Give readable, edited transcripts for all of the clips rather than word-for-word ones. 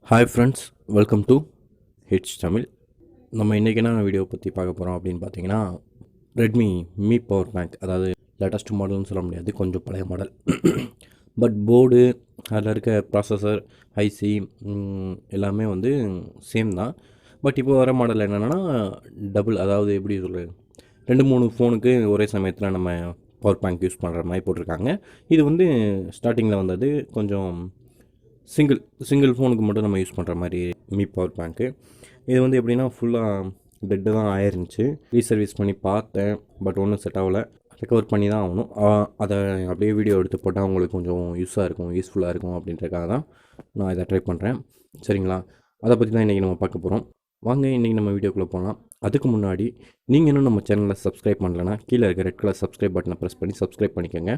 Hi friends, welcome to hits Tamil. நம்ம இன்றைக்கி என்ன வீடியோ பற்றி பார்க்க போகிறோம் அப்படின்னு பார்த்தீங்கன்னா, ரெட்மி மீ பவர் பேங்க், அதாவது லேட்டஸ்ட் மாடல்னு சொல்ல முடியாது, கொஞ்சம் பழைய மாடல். பட் போர்டு, அதில் இருக்க ப்ராசஸர், ஐசி எல்லாமே வந்து சேம் தான். பட் இப்போ வர மாடல் என்னென்னா டபுள், அதாவது எப்படி சொல்கிறது, 2-3 ஃபோனுக்கு ஒரே சமயத்தில் நம்ம பவர் பேங்க் யூஸ் பண்ணுற மாதிரி போட்டிருக்காங்க. இது வந்து ஸ்டார்டிங்கில் வந்தது கொஞ்சம் சிங்கிள் ஃபோனுக்கு மட்டும் நம்ம யூஸ் பண்ணுற மாதிரி மீ பவர் பேங்க்கு. இது வந்து எப்படின்னா ஃபுல்லாக டெட்டு தான் ஆயிருந்துச்சு. ரீசர்வீஸ் பண்ணி பார்த்தேன், பட் ஒன்றும் செட் ஆகலை. ரெக்கவர் பண்ணி தான் ஆகணும். அதை அப்படியே வீடியோ எடுத்து போட்டால் உங்களுக்கு கொஞ்சம் யூஸ்ஃபுல்லாக இருக்கும் அப்படின்றக்காக தான் நான் இதை ட்ரை பண்ணுறேன். சரிங்களா, அதை பற்றி தான் இன்றைக்கி நம்ம பார்க்க போகிறோம். வாங்க இன்றைக்கி நம்ம வீடியோக்குள்ளே போகலாம். அதுக்கு முன்னாடி நீங்கள் இன்னும் நம்ம சேனலை சப்ஸ்கிரைப் பண்ணலைன்னா கீழே இருக்க ரெட் கலர் சப்ஸ்கிரைப் பட்டனை ப்ரெஸ் பண்ணி சப்ஸ்கிரைப் பண்ணிக்கோங்க.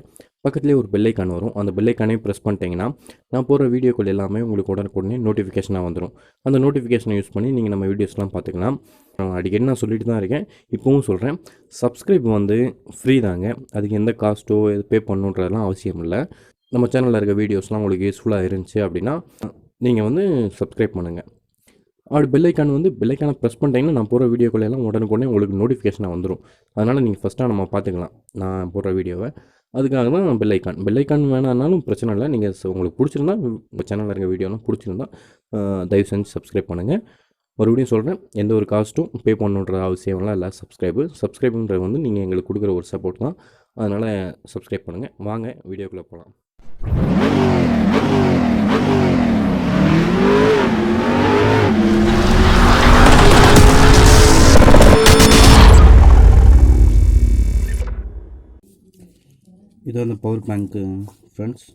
பக்கத்துலேயே ஒரு பெல் ஐக்கான் வரும். அந்த பெல் ஐக்கானே ப்ரெஸ் பண்ணிட்டீங்கன்னா நான் போகிற வீடியோக்கள் எல்லாமே உங்களுக்கு உடனுக்குடனே நோட்டிஃபிகேஷனாக வந்துடும். அந்த நோட்டிஃபிகேஷனை யூஸ் பண்ணி நீங்கள் நம்ம வீடியோஸ்லாம் பார்த்துக்கலாம். அடிக்கடி நான் சொல்லிட்டு தான் இருக்கேன், இப்போவும் சொல்கிறேன். சப்ஸ்கிரைப் வந்து ஃப்ரீ தாங்க, அதுக்கு எந்த காஸ்ட்டோ எது பே பண்ணுன்றதெல்லாம் அவசியம் இல்லை. நம்ம சேனலில் இருக்க வீடியோஸ்லாம் உங்களுக்கு யூஸ்ஃபுல்லாக இருந்துச்சு அப்படின்னா நீங்கள் வந்து சப்ஸ்கிரைப் பண்ணுங்கள். அப்படி பெல்லைக்கானை ப்ரெஸ் பண்ணிட்டீங்கன்னா நான் போகிற வீடியோக்களெல்லாம் உடனுக்குடனே உங்களுக்கு நோட்டிஃபிகேஷனாக வந்துடும். அதனால் நீங்கள் ஃபஸ்ட்டாக நம்ம பார்த்துக்கலாம் நான் போடுற வீடியோவை. அதுக்காக தான் பெல்லைக்கான் வேணான்னாலும் பிரச்சனை இல்லை. நீங்கள் உங்களுக்கு பிடிச்சிருந்தா, உங்கள் சேனலில் இருக்க வீடியோலாம் பிடிச்சிருந்தா தயவு செஞ்சு சப்ஸ்கிரைப் பண்ணுங்கள். மறுபடியும் சொல்கிறேன், எந்த ஒரு காஸ்ட்டும் பே பண்ணுன்ற அவசியம்லாம் இல்லை. சப்ஸ்கிரைபுன்றது வந்து நீங்கள் எங்களுக்கு கொடுக்குற ஒரு சப்போர்ட் தான். அதனால் சப்ஸ்கிரைப் பண்ணுங்கள். வாங்க வீடியோக்குள்ளே போகலாம். இது வந்து பவர் பேங்க்கு ஃப்ரெண்ட்ஸ்.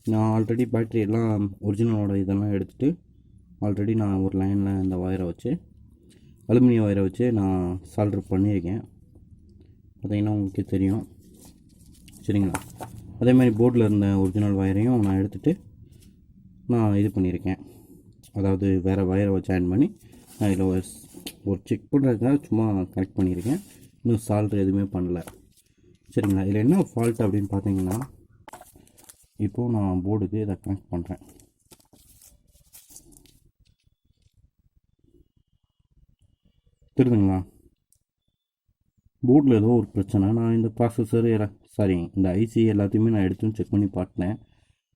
நான் ஆல்ரெடி பேட்ரி எல்லாம் ஒரிஜினலோட இதெல்லாம் எடுத்துகிட்டு ஆல்ரெடி நான் ஒரு லைனில் இந்த ஒயரை வச்சு அலுமினியம் ஒயரை வச்சு நான் சால்ட்ரு பண்ணியிருக்கேன். பார்த்திங்கன்னா உங்களுக்கு தெரியும். சரிங்களா, அதேமாதிரி போர்டில் இருந்த ஒரிஜினல் ஒயரையும் நான் எடுத்துகிட்டு நான் இது பண்ணியிருக்கேன். அதாவது வேறு ஒயரை வச்சு ஆட் பண்ணி நான் இதில் ஒரு செக் பண்ணுறதுக்காக சும்மா கனெக்ட் பண்ணியிருக்கேன். இன்னும் சால்ட்ரு எதுவுமே பண்ணல. சரிங்களா, இதில் என்ன ஃபால்ட் அப்படின்னு பார்த்தீங்கன்னா, இப்போது நான் போர்டுக்கு இதை கனெக்ட் பண்ணுறேன். தெரியுதுங்களா, போர்டில் ஏதோ ஒரு பிரச்சனை. நான் இந்த ப்ராசஸர் இந்த ஐசி எல்லாத்தையுமே நான் எடுத்து செக் பண்ணி பார்த்தேன்.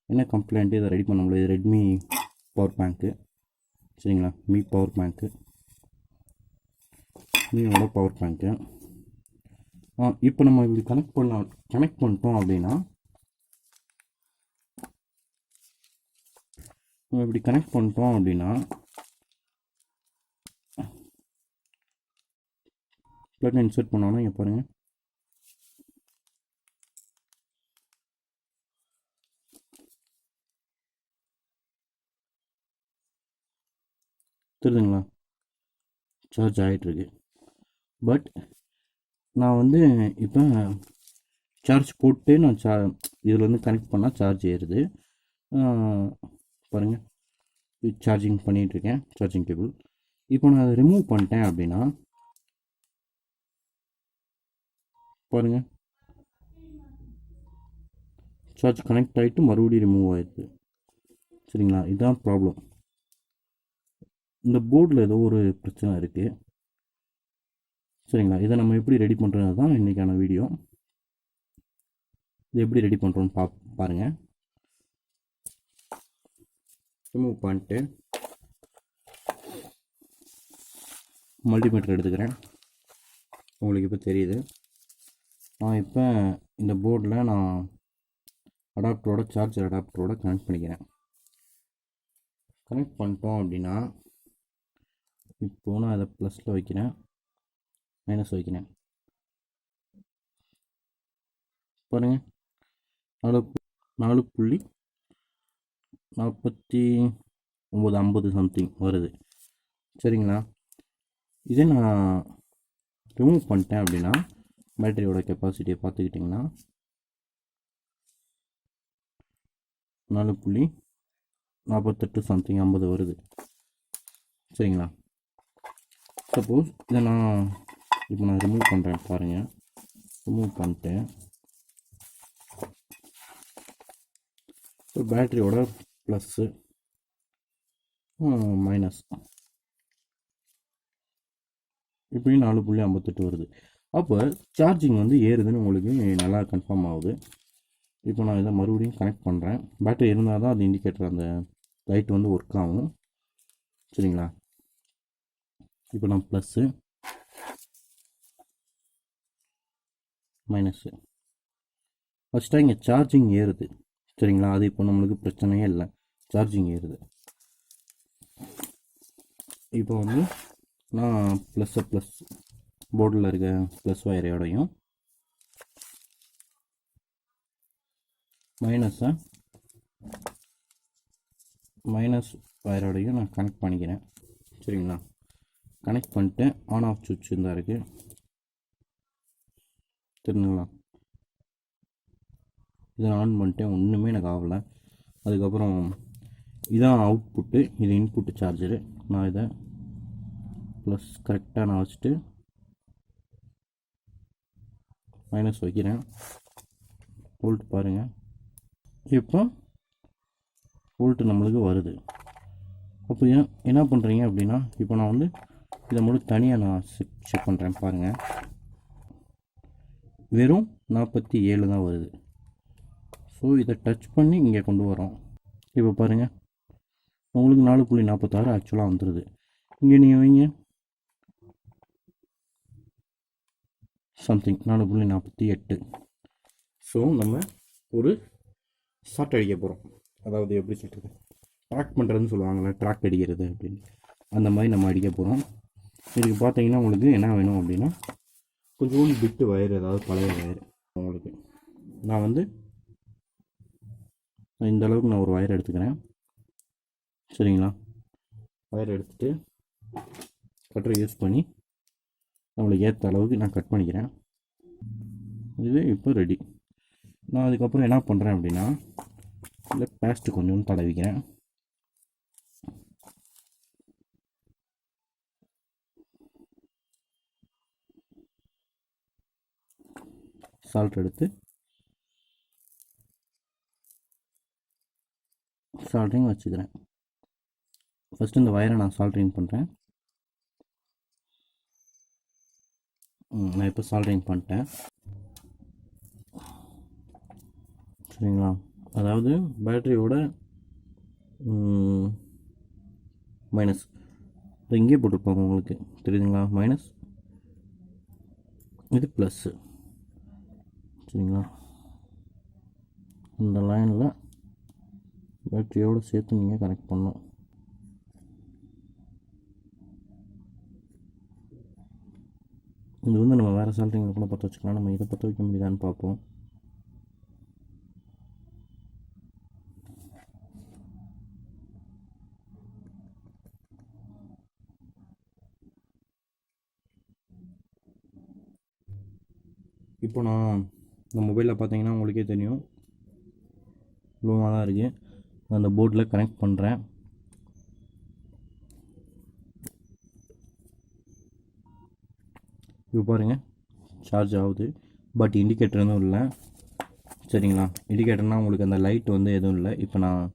என்ன கம்ப்ளைண்ட்டு, இதை ரெடி பண்ண முடியாது. ரெட்மி பவர் பேங்க்கு. சரிங்களா, மீ பவர் பேங்க்கு, மீயோட பவர் பேங்க்கு. இப்போ நம்ம இப்படி கனெக்ட் பண்ணிட்டோம் அப்படின்னா, ப்ளக் இன்சர்ட் பண்ணோன்னா இங்கே பாருங்கள், தெரியுதுங்களா, சார்ஜ் ஆகிட்டுருக்கு. பட் நான் வந்து இப்போ சார்ஜ் போட்டு நான் இதில் வந்து கனெக்ட் பண்ணால் சார்ஜ் ஏறுது. பாருங்கள், சார்ஜிங் பண்ணிகிட்ருக்கேன், சார்ஜிங் கேபிள். இப்போ நான் அதை ரிமூவ் பண்ணிட்டேன் அப்படின்னா பாருங்கள், சார்ஜ் கனெக்ட் ஆகிட்டு மறுபடியும் ரிமூவ் ஆகிடுது. சரிங்களா, இதுதான் ப்ராப்ளம். இந்த போர்டில் ஏதோ ஒரு பிரச்சனை இருக்குது. சரிங்களா, இதை நம்ம எப்படி ரெடி பண்ணுறது தான் இன்றைக்கான வீடியோ. இது எப்படி ரெடி பண்ணுறோன்னு பாருங்கள். ரிமூவ் பண்ணிட்டு மல்டிமீட்டர் எடுத்துக்கிறேன். உங்களுக்கு இப்போ தெரியுது. நான் இப்போ இந்த போர்டில் நான் சார்ஜர் அடாப்டரோட கனெக்ட் பண்ணிக்கிறேன். கனெக்ட் பண்ணிட்டோம் அப்படின்னா இப்போது நான் அதை ப்ளஸில் வைக்கிறேன், மைனஸ் வைக்கிறேன். பாருங்கள், 4.49 சம்திங் வருது. சரிங்களா, இதே நான் ரிமூவ் பண்ணிட்டேன் அப்படின்னா பேட்டரியோட கெப்பாசிட்டியை பார்த்துக்கிட்டிங்கன்னா 4.48 சம்திங் 50 வருது. சரிங்களா, சப்போஸ் இதை இப்போ நான் ரிமூவ் பண்ணுறேன். பாருங்கள், ரிமூவ் பண்ணிட்டேன். ஸோ பேட்டரியோட ப்ளஸ்ஸு மைனஸ். இப்படியும் 4.58 வருது. அப்போ சார்ஜிங் வந்து ஏறுதுன்னு உங்களுக்கு நல்லா கன்ஃபார்ம் ஆகுது. இப்போ நான் இதை மறுபடியும் கனெக்ட் பண்ணுறேன். பேட்டரி இருந்தால் தான் அது இண்டிகேட்டர் அந்த லைட் வந்து ஒர்க் ஆகும். சரிங்களா? இப்போ நான் ப்ளஸ்ஸு மைனஸ்ஸு ஃபஸ்ட்டாக இங்கே சார்ஜிங் ஏறுது. சரிங்களா? அது இப்போ நம்மளுக்கு பிரச்சனையே இல்லை, சார்ஜிங் ஏறுது. இப்போ வந்து நான் ப்ளஸ் போர்டில் இருக்க ப்ளஸ் வயரோடையும் மைனஸ் வயரோடையும் நான் கனெக்ட் பண்ணிக்கிறேன். சரிங்களா? கனெக்ட் பண்ணிட்டு ஆன் ஆஃப் சுவிட்ச் இருந்தால் இருக்குது, தெரிஞ்சுங்களா? இதை ஆன் பண்ணிட்டேன், ஒன்றுமே எனக்கு ஆகலை. அதுக்கப்புறம் இதான் அவுட்புட்டு, இது இன்புட்டு சார்ஜரு. நான் இதை ப்ளஸ் கரெக்டாக நான் வச்சுட்டு மைனஸ் வைக்கிறேன். வோல்ட் பாருங்கள், இப்போ வோல்ட்டு நம்மளுக்கு வருது. அப்போ என்ன பண்ணுறீங்க அப்படின்னா, இப்போ நான் வந்து இதை மட்டும் தனியாக நான் செக் பண்ணுறேன். பாருங்கள், வெறும் 47 தான் வருது. ஸோ இதை டச் பண்ணி இங்கே கொண்டு வரோம். இப்போ பாருங்கள், உங்களுக்கு 4.46 ஆக்சுவலாக வந்துடுது. இங்கே நீங்கள் வைங்க சம்திங் 4.48. ஸோ நம்ம ஒரு ஷார்ட் அடிக்க போகிறோம். அதாவது எப்படி சொல்கிறது, ட்ராக் பண்ணுறதுன்னு சொல்லுவாங்களே, ட்ராக் அடிக்கிறது அப்படின்னு, அந்த மாதிரி நம்ம அடிக்க போகிறோம். இதுக்கு பார்த்தீங்கன்னா உங்களுக்கு என்ன வேணும் அப்படின்னா, கொஞ்சோண்டு பிட்டு வயர், ஏதாவது பழைய வயர் உங்களுக்கு. நான் வந்து இந்த அளவுக்கு நான் ஒரு வயர் எடுத்துக்கிறேன். சரிங்களா? வயர் எடுத்துகிட்டு கட்டரை யூஸ் பண்ணி நம்மளுக்கு ஏற்ற அளவுக்கு நான் கட் பண்ணிக்கிறேன். இது இப்போ ரெடி. நான் அதுக்கப்புறம் என்ன பண்ணுறேன் அப்படின்னா, இல்லை பேஸ்ட்டு கொஞ்சம் தடவிக்கிறேன். சால்ட் எடுத்து சால்ட்ரிங் வச்சுக்கிறேன். ஃபஸ்ட்டு இந்த வயரை நான் சால்ட்ரிங் பண்ணுறேன். நான் இப்போ சால்ட்ரிங் பண்ணிட்டேன். சரிங்களா? அதாவது பேட்டரியோட மைனஸ் இங்கே போட்டிருப்பாங்க, உங்களுக்கு தெரியுதுங்களா? மைனஸ், இது ப்ளஸ்ஸு. சரிங்களா? இந்த லைனில் பேட்டரியோடு சேர்த்து நீங்கள் கனெக்ட் பண்ணணும். இது வந்து நம்ம வேறு சால்ட்ரிங்கில் கூட பற்ற வச்சுக்கலாம். நம்ம இதை பற்ற வைக்க முடியுதான்னு பார்ப்போம். இப்போ நான் இந்த மொபைலில் பார்த்தீங்கன்னா உங்களுக்கே தெரியும், லோவாக தான் இருக்குது. அந்த போர்டில் கனெக்ட் பண்ணுறேன். இப்போ பாருங்கள், சார்ஜ் ஆகுது. பட் இண்டிகேட்டர் எதுவும் இல்லை. சரிங்களா? இண்டிகேட்டர்னால் உங்களுக்கு அந்த லைட் வந்து எதுவும் இல்லை. இப்போ நான்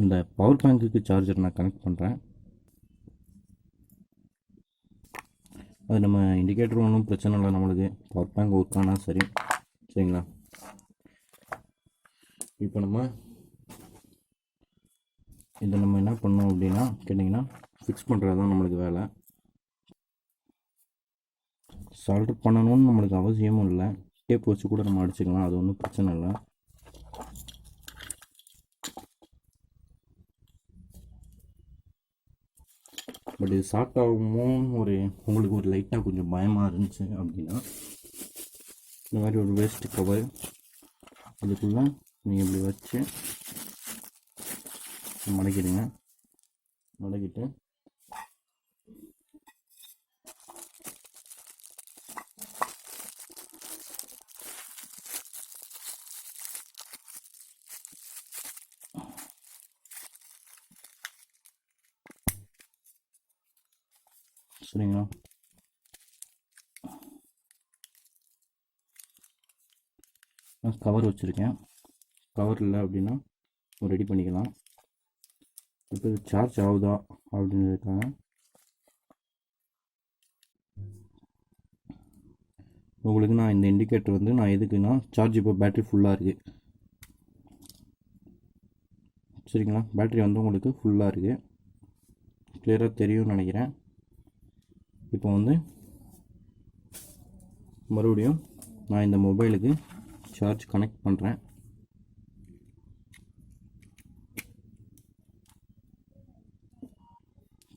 இந்த பவர் பேங்க்குக்கு சார்ஜர் நான் கனெக்ட் பண்ணுறேன். அது நம்ம இண்டிகேட்டர் ஒன்றும் பிரச்சனை இல்லை, நம்மளுக்கு பவர் பேங்க் ஒர்க் ஆனால் சரி. சரிங்களா? இப்போ நம்ம இதை நம்ம என்ன பண்ணோம் அப்படின்னா கேட்டிங்கன்னா, ஃபிக்ஸ் பண்ணுறது தான் நம்மளுக்கு வேலை. சால்டர் பண்ணணும்னு நம்மளுக்கு அவசியமும் இல்லை, டேப் வச்சு கூட நம்ம அடிச்சுக்கலாம், அது ஒன்றும் பிரச்சனை இல்லை. பட் இது ஷார்ட் ஆகுமோன்னு உங்களுக்கு ஒரு லைட்டாக கொஞ்சம் பயமாக இருந்துச்சு அப்படின்னா, இந்த மாதிரி ஒரு வேஸ்ட் கவர் அதுக்குள்ளே நீங்கள் இப்படி வச்சு மடக்கிடுங்க. மடக்கிட்டு சரிங்களா? நான் கவர் வச்சுருக்கேன். கவர் இல்லை அப்படின்னா ரெடி பண்ணிக்கலாம். இப்போ இது சார்ஜ் ஆகுதா அப்படின்றதுக்காக உங்களுக்கு நான் இந்த இண்டிகேட்டர் வந்து நான் எதுக்குன்னா, சார்ஜ் இப்போ பேட்ரி ஃபுல்லாக இருக்குது சரிங்களா. பேட்ரி வந்து உங்களுக்கு ஃபுல்லாக இருக்குது, கிளியராக தெரியும்னு நினைக்கிறேன். இப்போ வந்து மறுபடியும் நான் இந்த மொபைலுக்கு சார்ஜ் கனெக்ட் பண்ணுறேன்.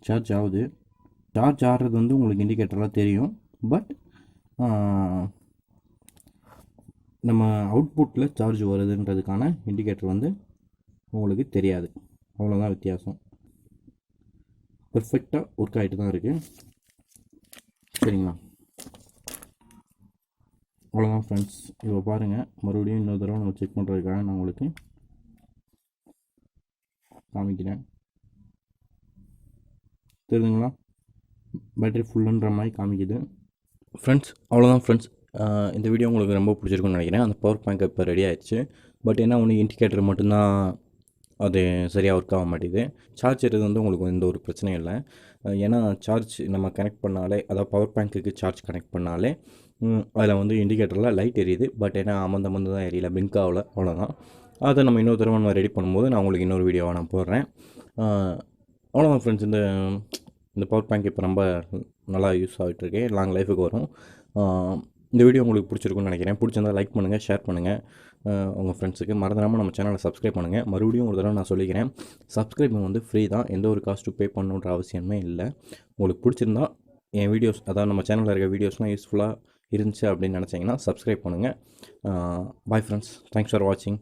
சார்ஜ் ஆகுது. சார்ஜ் ஆகிறது வந்து உங்களுக்கு இண்டிகேட்டராக தெரியும். பட் நம்ம அவுட்புட்டில் சார்ஜ் வருதுன்றதுக்கான இண்டிகேட்டர் வந்து உங்களுக்கு தெரியாது. அவ்வளோதான் வித்தியாசம். பெர்ஃபெக்டாக ஒர்க் ஆகிட்டு தான் இருக்குது சரிங்களா. அவ்வளோதான் ஃப்ரெண்ட்ஸ். இப்போ பாருங்கள், மறுபடியும் இன்னொரு தடவை நம்ம செக் பண்ணுறதுக்காக நான் உங்களுக்கு காமிக்கிறேன். தெரியுதுங்களா, பேட்டரி ஃபுல்லுன்ற மாதிரி காமிக்குது ஃப்ரெண்ட்ஸ். அவ்வளோதான் ஃப்ரெண்ட்ஸ். இந்த வீடியோ உங்களுக்கு ரொம்ப பிடிச்சிருக்குன்னு நினைக்கிறேன். அந்த பவர் பேங்க் இப்போ ரெடி ஆயிடுச்சு. பட் என்ன ஒன்று, இண்டிகேட்டர் மட்டும்தான் அது சரியாக ஒர்க் ஆக மாட்டேங்குது. சார்ஜ் ஏறது வந்து உங்களுக்கு எந்த ஒரு பிரச்சனையும் இல்லை. ஏன்னா சார்ஜ் நம்ம கனெக்ட் பண்ணாலே, அதாவது பவர் பேங்க்குக்கு சார்ஜ் கனெக்ட் பண்ணாலே அதில் வந்து இண்டிகேட்டரில் லைட் எரியுது. பட் ஏன்னா அமர்ந்து தான் எரியல, பிங்க் ஆகல, அவ்வளோதான். அதை நம்ம இன்னொரு தடவை நம்ம ரெடி பண்ணும்போது நான் உங்களுக்கு இன்னொரு வீடியோவாக நான் போடுறேன். அவ்வளோதான் ஃப்ரெண்ட்ஸ். இந்த பவர் பேங்க் இப்போ ரொம்ப நல்லா யூஸ் ஆகிட்டுருக்கு, லாங் லைஃபுக்கு வரும். இந்த வீடியோ உங்களுக்கு பிடிச்சிருக்குன்னு நினைக்கிறேன். பிடிச்சிருந்தால் லைக் பண்ணுங்கள், ஷேர் பண்ணுங்கள் உங்கள் ஃப்ரெண்ட்ஸுக்கு. மறந்துடாமல் நம்ம சேனலை சப்ஸ்கிரைப் பண்ணுங்கள். மறுபடியும் ஒரு தடவை நான் சொல்லிக்கிறேன், சப்ஸ்கிரைபிங் வந்து ஃப்ரீ தான், எந்த ஒரு காஸ்ட்டு பே பண்ணணுன்ற அவசியமே இல்லை. உங்களுக்கு பிடிச்சிருந்தா என் வீடியோஸ், அதாவது நம்ம சேனலில் இருக்க வீடியோஸ்லாம் யூஸ்ஃபுல்லாக இருந்துச்சு அப்படின்னு நினச்சிங்கன்னா சப்ஸ்கிரைப் பண்ணுங்கள். பாய் ஃப்ரெண்ட்ஸ், தேங்க்ஸ் ஃபார் வாட்சிங்.